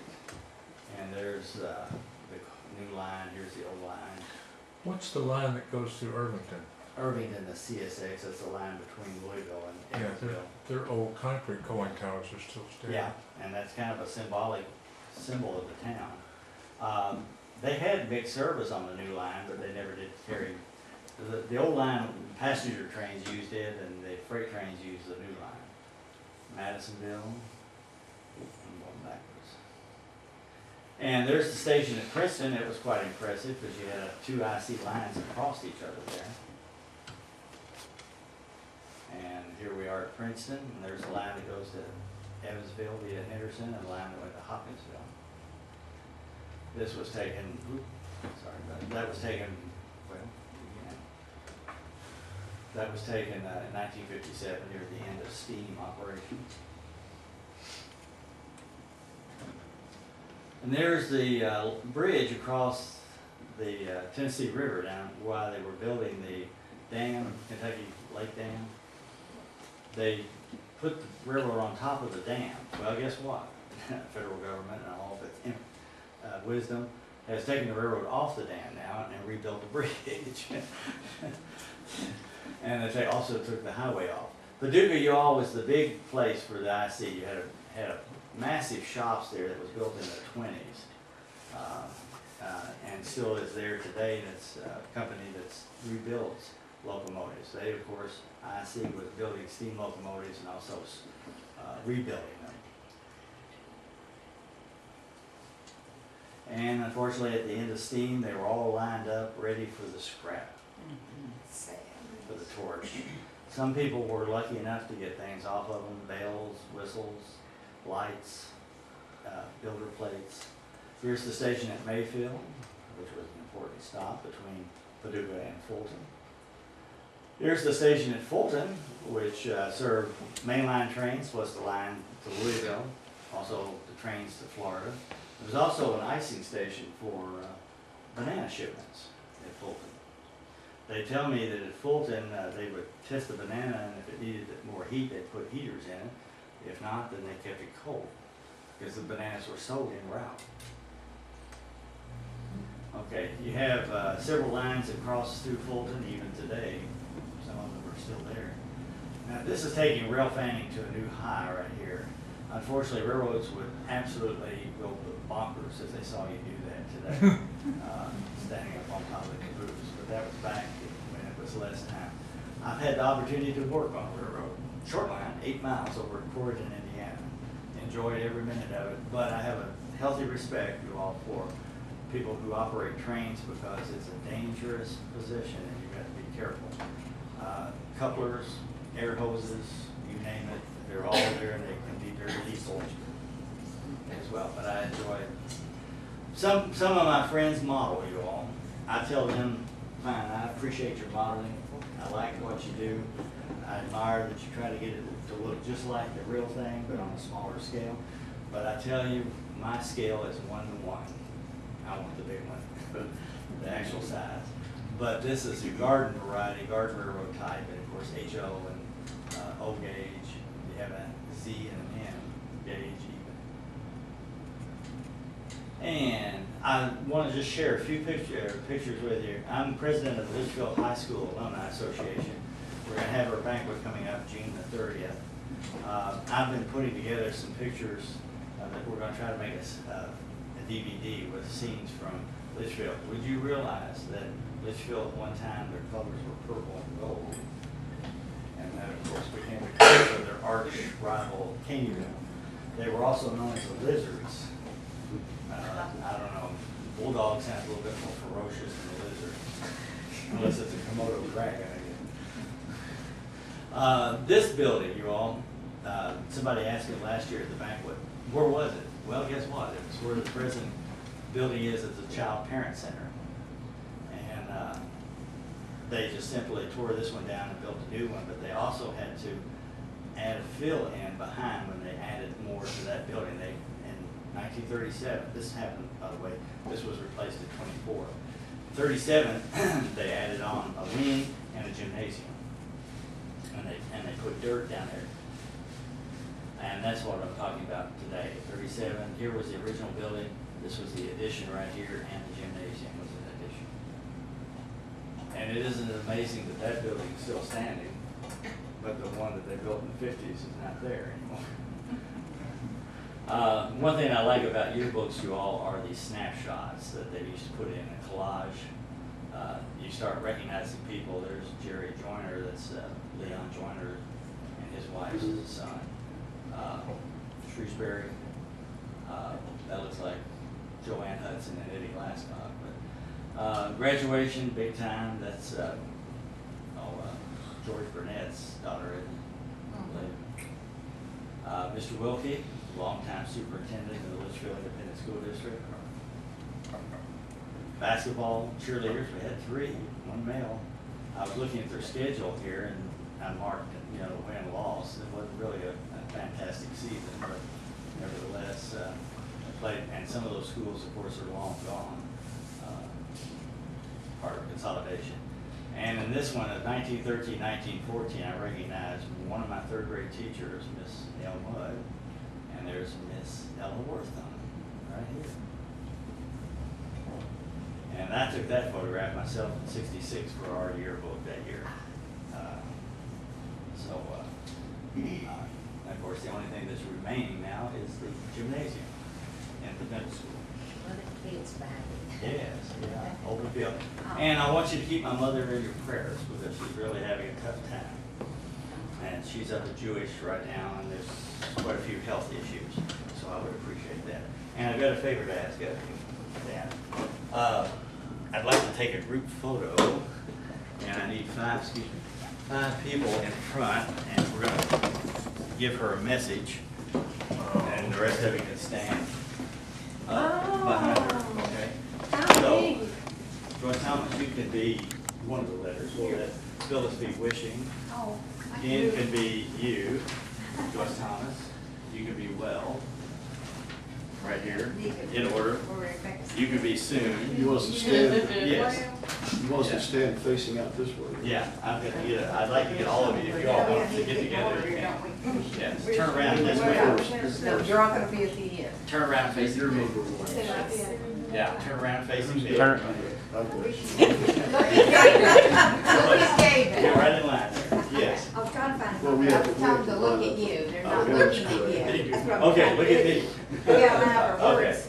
And there's the new line, here's the old line. What's the line that goes through Irvington? Irvington, the CSX, that's the line between Louisville and Yeah, Evansville. their old concrete cooling towers are still standing. Yeah, and that's kind of a symbol of the town. They had mixed service on the new line, but they never did carry. The old line, passenger trains used it, and the freight trains used the new line. Madisonville, I'm going backwards. And there's the station at Princeton. It was quite impressive because you had two IC lines that crossed each other there. And here we are at Princeton, and there's a line that goes to Evansville via Henderson, and a line that went to Hopkinsville. This was taken, that was taken, well, yeah. That was taken in 1957 near the end of steam operations. And there's the bridge across the Tennessee River down while they were building the dam, Kentucky Lake Dam. They put the railroad on top of the dam. Well, guess what? Federal government and all of its wisdom has taken the railroad off the dam now and rebuilt the bridge. And they also took the highway off. Paducah, y'all, was the big place for the IC. You had a massive shops there that was built in the 20s, and still is there today. And it's a company that's rebuilds locomotives. They, of course, IC was building steam locomotives and also rebuilding them. And unfortunately, at the end of steam, they were all lined up, ready for the scrap, for the torch. Some people were lucky enough to get things off of them, bells, whistles, lights, builder plates. Here's the station at Mayfield, which was an important stop between Paducah and Fulton. Here's the station at Fulton, which served mainline trains plus the line to Louisville, also the trains to Florida. There was also an icing station for banana shipments at Fulton. They tell me that at Fulton, they would test the banana, and if it needed more heat, they'd put heaters in it. If not, then they kept it cold, because the bananas were sold en route. Okay, you have several lines that cross through Fulton even today. Some of them are still there. Now, this is taking rail fanning to a new high right here. Unfortunately, railroads would absolutely go bonkers if they saw you do that today, standing up on top of the caboose. But that was back when it was less time. I've had the opportunity to work on a railroad, short line, 8 miles over at Corydon, Indiana. Enjoyed every minute of it, but I have a healthy respect, you all, for people who operate trains because it's a dangerous position and you've got to be careful. Couplers, air hoses, you name it, they're all there and they can be very lethal as well. But I enjoy it. Some of my friends model you all. I tell them, fine, I appreciate your modeling. I like what you do. I admire that you try to get it to look just like the real thing, but on a smaller scale. But I tell you, my scale is 1:1. I want the big one, the actual size. But this is a garden variety, garden railroad type, and of course HO and O gauge. You have a Z and an M gauge even. And I want to just share a few pictures with you. I'm president of the Leitchfield High School Alumni Association. We're going to have our banquet coming up June the 30th. I've been putting together some pictures that we're going to try to make a DVD with scenes from Leitchfield. Would you realize that Leitchfield at one time their colors were purple and gold? And then of course became the colors of their arch rival Caneyville. They were also known as the Lizards. I don't know, bulldog sounds a little bit more ferocious than a lizard, unless it's a Komodo dragon, I guess. This building, you all, somebody asked me last year at the banquet, where was it? Well, guess what? It was where the present building is at the Child Parent Center. And they just simply tore this one down and built a new one, but they also had to add a fill-in behind when they added more to that building. They, in 1937, this happened, by the way, this was replaced in 24. 37, they added on a wing and a gymnasium. put dirt down there. And that's what I'm talking about today. 37, here was the original building, this was the addition right here, and the gymnasium was an addition. And it isn't amazing that that building is still standing, but the one that they built in the 50s is not there anymore. One thing I like about yearbooks, you all, are these snapshots that they used to put in a collage. You start recognizing people. There's Jerry Joyner, that's Leon Joyner, and his wife's son. Shrewsbury, that looks like Joanne Hudson and Eddie Glasscock. But graduation, big time, that's George Burnett's daughter, Mr. Wilkie, longtime superintendent of the Leitchfield Independent School District. Basketball cheerleaders, we had 3, 1 male. I was looking at their schedule here, and I marked, the win and loss. It wasn't really a fantastic season, but nevertheless, they played, and some of those schools, of course, are long gone, part of consolidation. And in this one, of 1913, 1914, I recognized one of my 3rd grade teachers, Miss L. Mudd, and there's Miss Ella Wortham, right here. And I took that photograph myself in '66 for our yearbook that year. Of course, the only thing that's remaining now is the gymnasium and the middle school. Well, the kids back. Yes, yeah, open field. And I want you to keep my mother in your prayers because she's really having a tough time. And she's up at Jewish right now, and there's quite a few health issues, so I would appreciate that. And I've got a favor to ask of you, Dan. I'd like to take a group photo, and I need 5 people in front, and we're going to give her a message, and the rest of you can stand behind her, okay? So, Joyce Thomas, you can be one of the letters. We'll let Phyllis be wishing. Ken can be you, Joyce Thomas. You can be well, right here, in order. You can be soon. You want us to stand? Yes. You want us to stand facing out this way? Yeah, I'd like to get all of you, if you all want to get together. Yes, turn around this way. No, you're all gonna be at the end. Turn around facing Your me. number 1. Yeah, turn around facing me. Turn- Get right in line there. Yes. I was trying to find. Well, we have to- Tell them to look at you, they're not looking at you. That's what I'm Okay, trying look to at do. me. We gotta have our Okay. words.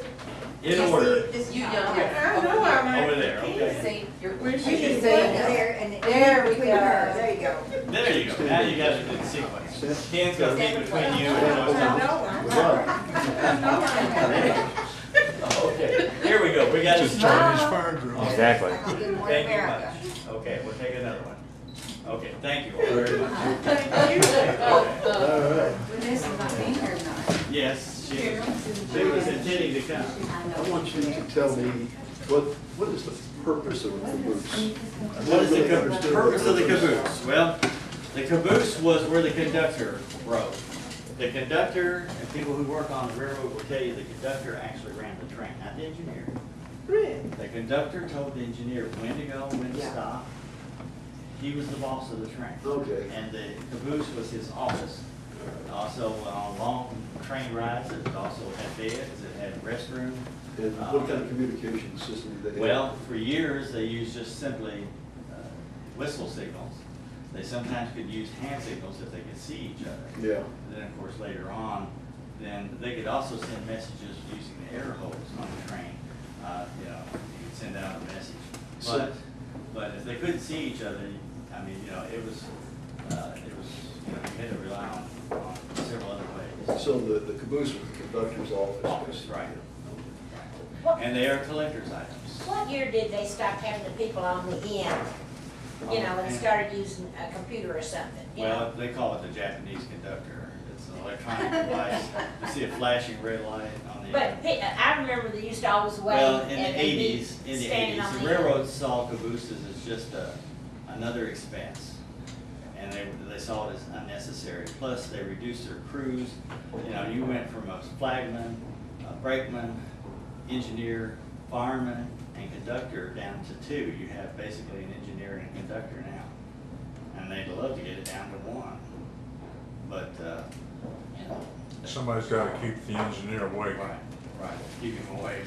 In order. Just you, John. Over there, okay. See, you're, Where's you she can see going? there, and There we between go. her. There you go. There you go. Now you guys are in sequence. Ken's gonna be between you and Okay, here we go. We got Just it. Chinese fire drill. Exactly. Good morning, Thank you America. much. Okay, we'll take another one. Okay, thank you all very much. All right. Vanessa's not being here tonight. Yes, she was intending to come. I want you to tell me, what is the purpose of the caboose? What is the purpose of the caboose? Well, the caboose was where the conductor rode. The conductor, and people who work on the railroad will tell you, the conductor actually ran the train, not the engineer. The conductor told the engineer when to go, when to stop. He was the boss of the train. Okay. And the caboose was his office. Also, on long train rides, it also had beds, it had restroom. And what kind of communication system did they have? Well, for years, they used just simply whistle signals. They sometimes could use hand signals if they could see each other. Yeah. And then, of course, later on, then they could also send messages using the air hose on the train. You could send out a message. But if they couldn't see each other, I mean, it was, you had to rely on several other ways. So the caboose was the conductor's office, basically. Right. What, And they are collector's items. what year did they stop having the people on the end? And started using a computer or something, Well, they call it the Japanese conductor. It's an electronic device. You see a flashing red light on the But end. I remember they used to always wait Well, in and the be eighties, standing on the the railroads saw cabooses as just another expense. And they saw it as unnecessary. Plus, they reduced their crews. You went from a flagman, a brakeman, engineer, fireman, and conductor down to 2. You have basically an engineer and a conductor now. And they'd love to get it down to 1. but, you know. Somebody's gotta keep the engineer awake. Right, keep him away.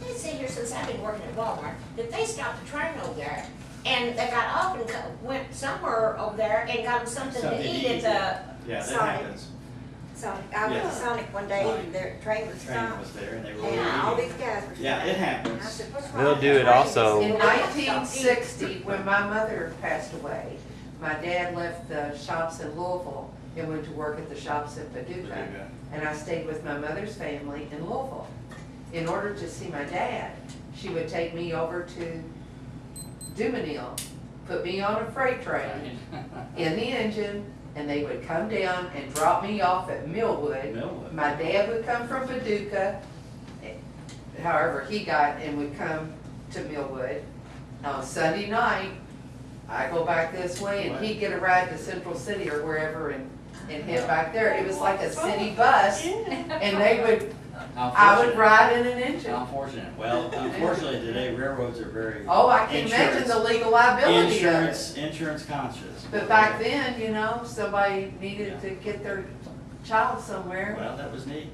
It's been here since I've been working at Walmart, that they stopped the train over there, and they got off and went somewhere over there and got them something to eat at the Yeah, that Sonic. happens. Sonic, I went to Yeah. Sonic one day and their train was Train stopped. was there and they were all And all eating. these guys were. Yeah, it standing. happens. I said, "What's They'll wrong?" do it The train also- is- In 1960, when my mother passed away, my dad left the shops in Louisville and went to work at the shops in Paducah. Paducah. And I stayed with my mother's family in Louisville. In order to see my dad, she would take me over to Dumanil, put me on a freight train in the engine, and they would come down and drop me off at Millwood. Millwood. My dad would come from Paducah, however he got, and would come to Millwood. On Sunday night, I go back this way, and he'd get a ride to Central City or wherever and head back there. It was like a city bus, and they would, How I would fortunate. ride in an engine. How fortunate. Well, unfortunately today railroads are very. Oh, I can imagine the legal liability of it. Insurance conscious. But back then, you know, somebody needed to get their child somewhere. Well, that was neat.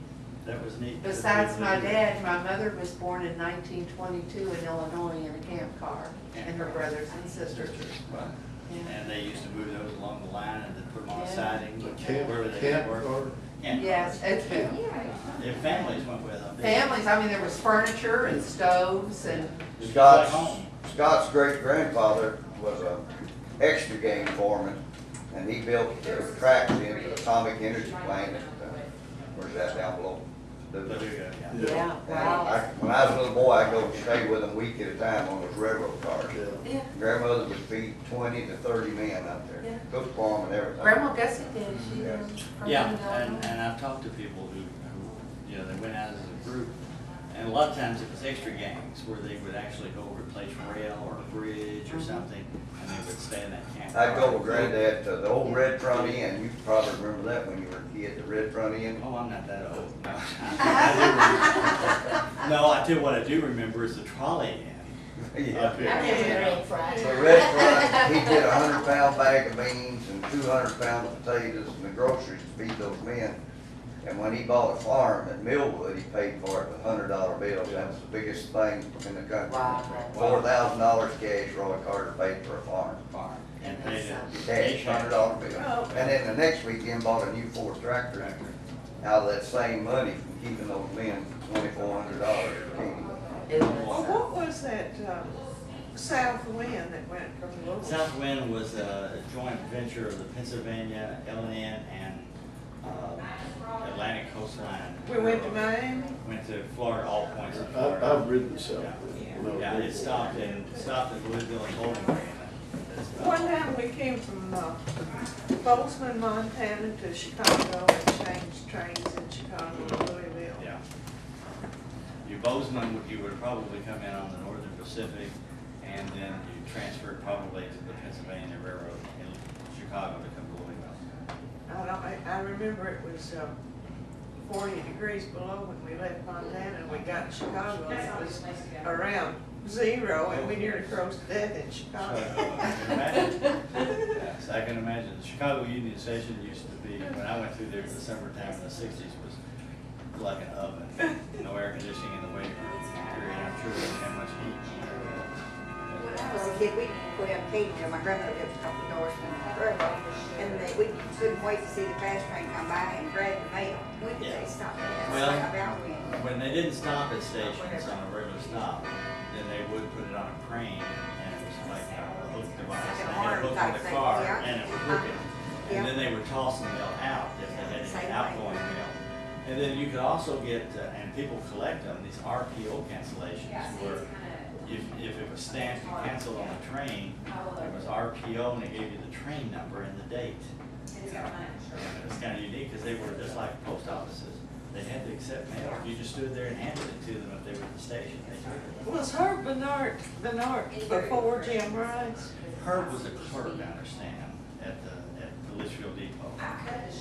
That was neat. Besides my dad, my mother was born in 1922 in Illinois in a camp car, and her brothers and sisters. Well, Yeah. and they used to move those along the line and then put them on a Yeah. siding, Camp, wherever they camp were. car. Camp Yes, cars. it's Their families went with them. families, I mean, there was furniture and stoves and, Scott's, Like home. Scott's great-grandfather was a extra game foreman, and he built the tracks into the atomic energy plant at, where's that, down below? Paducah, yeah. yeah, And wow. when I was a little boy, I'd go stay with them week at a time on those railroad cars. Yeah. Grandmother would feed 20 to 30 men out there, Yeah. cook for them and everything. Grandma Gussie did, she Yeah. was from Yeah, Illinois. and I've talked to people who, you know, they went out as a group, and a lot of times it was extra gangs where they would actually go replace rail or a bridge or something, and they would stay in that camp. I'd go with Granddad to the old red front end, you probably remember that when you were a kid, the red front end. Oh, I'm not that old. No, I do remember. No, I tell you what I do remember is the trolley end. Yeah. Up I here. remember the red fries. The red front, he did a 100-pound bag of beans and 200 pounds of potatoes and the groceries to feed those men. And when he bought a farm at Millwood, he paid for it with $100 bills. That was the biggest thing in the country. Wow. $4,000 cash, Roy Carter paid for a farm. Farm. And they Cash, $100 bill. And then the next weekend bought a new Ford tractor out of that same money from keeping those men $2,400 a king. It Well, was, what was that, south wind that went from Louisville? South Wind was a joint venture of the Pennsylvania, L&N, and Atlantic coastline. We went to Maine? Went to Florida, all points of I've Florida. ridden the South. Yeah. When I was Yeah, little. it stopped in Louisville and Bowling Green. That's about- One time we came from Bozeman, Montana to Chicago and changed trains in Chicago to Louisville. Yeah. You Bozeman, you would probably come in on the Northern Pacific, and then you transferred probably to the Pennsylvania Railroad in Chicago to come to Louisville. I remember it was 40 degrees below when we left Montana and we got to Chicago and it was around 0 and we nearly froze to death in So, Chicago. I can imagine. Yes, I can imagine. The Chicago Union Station used to be, when I went through there in the summertime in the 60s, was like an oven. No air conditioning in the waiting room period. I'm sure they didn't have much heat. When I was a kid, we put up heating till my grandmother lived a couple of doors from the railroad, and we couldn't wait to see the fast train come by and grab the mail. When did they stop that? Well, About when? when they didn't stop at stations on a regular stop, then they would put it on a crane, and it was like a hook device. Like an And they had a arm hook in type the thing, car, yeah. and it would hook it. Yeah. And then they would toss the mail out if they had Same any way. outgoing mail. And then you could also get, and people collect them, these RPO cancellations, where if it was stamped and canceled on the train, it was RPO, and they gave you the train number and the date. And it was kind of unique, because they were just like post offices. They had to accept mail. You just stood there and handed it to them if they were at the station. They took it. Was Herb Bernard before Jim Rice? Herb was a clerk, I understand, at the Leitchfield Depot.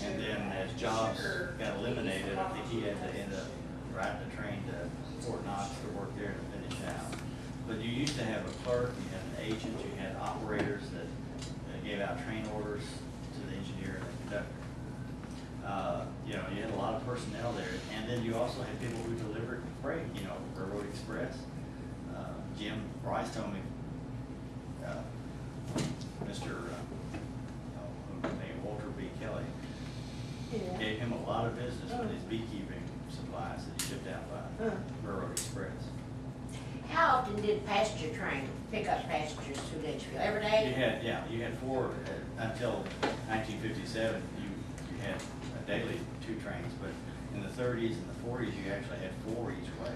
And then as jobs got eliminated, I think he had to end up riding the train to Fort Knox to work there to finish out. But you used to have a clerk, you had an agent, you had operators that gave out train orders to the engineer and the conductor. you know, you had a lot of personnel there. And then you also had people who delivered freight, you know, Railroad Express. Jim Rice told me, Mr. Walter B. Kelly, Yeah. gave him a lot of business with his beekeeping supplies that he shipped out by Railroad Express. How often did passenger train pick up passengers to Leitchfield? Every You day? had four, until 1957, you had daily 2 trains, but in the 30s and the 40s, you actually had 4 each way.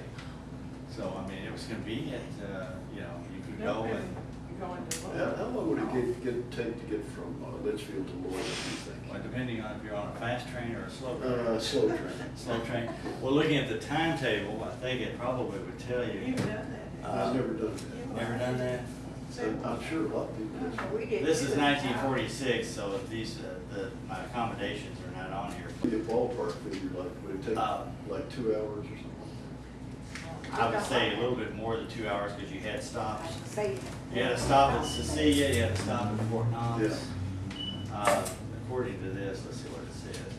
So, I mean, it was convenient, you know, you could go and, Going to How long would it take to get from Litchfield to Lloyd, do you think? well, depending on if you're on a fast train or a slow train. Slow train. Slow train. Well, looking at the timetable, I think it probably would tell you. You've done that. I've never done that. Never done that? I'm sure a lot of people do. We did. This is 1946, so these, my accommodations are not on here. Be a ballpark figure, like, would it take like 2 hours or something? I would say a little bit more than 2 hours because you had stops. Say, You had a stop at Cecilia, you had a stop at Fort Knox. According to this, let's see what it says.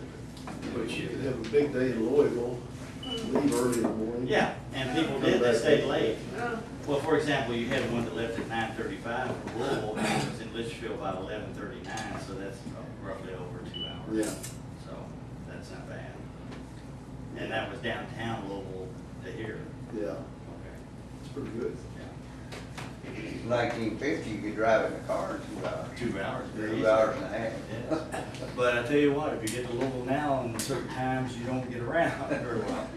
But you could have a big day in Louisville, leave early in the morning. Yeah, and people did, they stayed late. Well, for example, you had one that left at 9:35 from Louisville and was in Litchfield by 11:39, so that's roughly over 2 hours. Yeah. So that's not bad. And that was downtown Louisville to here. Yeah, Okay. it's pretty good. Yeah. 1950, you could drive in the car in 2 hours. 2 hours. very 2 easy. hours and a half. Yes. But I tell you what, if you get to Louisville now, on certain times, you don't get around very well.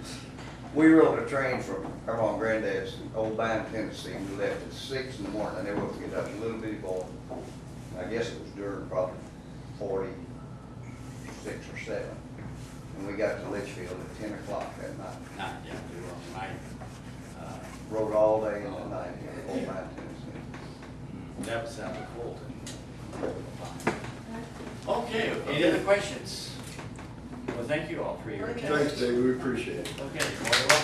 We rode a train from our granddad's Old Vine, Tennessee. We left at 6 in the morning. I never will forget that. I was a little bitty boy. I guess it was during probably 46 or 7. And we got to Litchfield at 10 o'clock that night. Not, yeah, we were on night. Rode all day and all night in Old Vine, Tennessee. That was South of Fulton. Okay, any other questions? Well, thank you all for your attention. Thanks, Dave, we appreciate it. Okay, you're more than welcome.